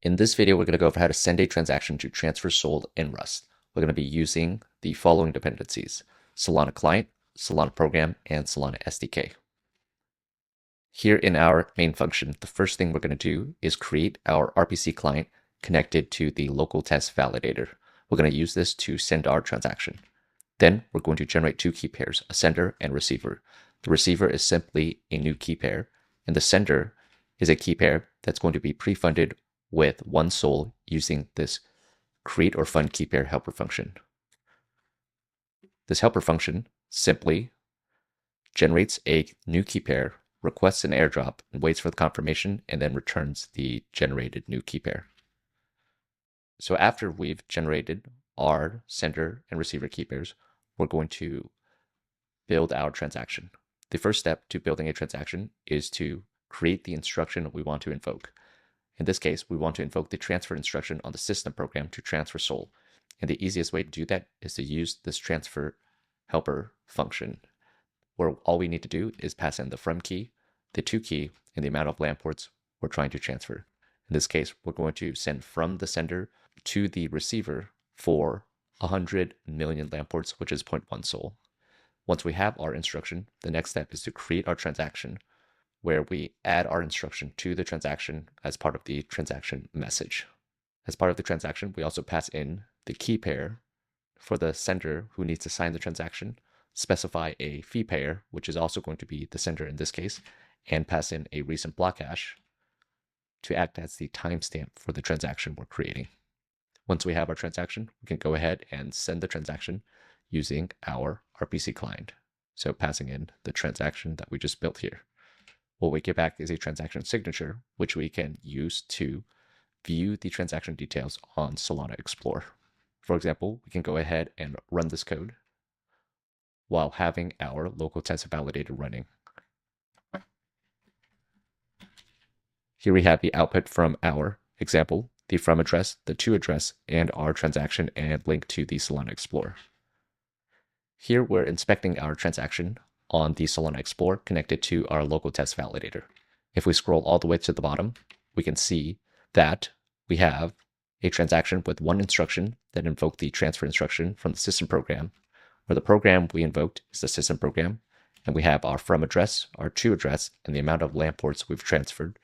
In this video, we're going to go over how to send a transaction to transfer SOL in Rust. We're going to be using the following dependencies: Solana client, Solana program, and Solana SDK. Here in our main function, the first thing we're going to do is create our RPC client connected to the local test validator. We're going to use this to send our transaction. Then we're going to generate two key pairs, a sender and receiver. The receiver is simply a new key pair, and the sender is a key pair that's going to be pre-funded with one SOL using this create or fund key pair helper function. This helper function simply generates a new key pair, requests an airdrop, and waits for the confirmation, and then returns the generated new key pair. So after we've generated our sender and receiver key pairs, we're going to build our transaction. The first step to building a transaction is to create the instruction we want to invoke. In this case, we want to invoke the transfer instruction on the system program to transfer SOL. And the easiest way to do that is to use this transfer helper function, where all we need to do is pass in the from key, the to key, and the amount of LAN ports we're trying to transfer. In this case, we're going to send from the sender to the receiver for 100 million LAN ports, which is 0.1 SOL. Once we have our instruction, the next step is to create our transaction, where we add our instruction to the transaction as part of the transaction message. As part of the transaction, we also pass in the key pair for the sender who needs to sign the transaction, specify a fee pair, which is also going to be the sender in this case, and pass in a recent block hash to act as the timestamp for the transaction we're creating. Once we have our transaction, we can go ahead and send the transaction using our RPC client. So passing in the transaction that we just built here. What we get back is a transaction signature, which we can use to view the transaction details on Solana Explorer. For example, we can go ahead and run this code while having our local test validator running. Here we have the output from our example, the from address, the to address, and our transaction and link to the Solana Explorer. Here we're inspecting our transaction on the Solana Explorer connected to our local test validator. If we scroll all the way to the bottom, we can see that we have a transaction with one instruction that invoked the transfer instruction from the system program, where the program we invoked is the system program, and we have our from address, our to address, and the amount of LAN ports we've transferred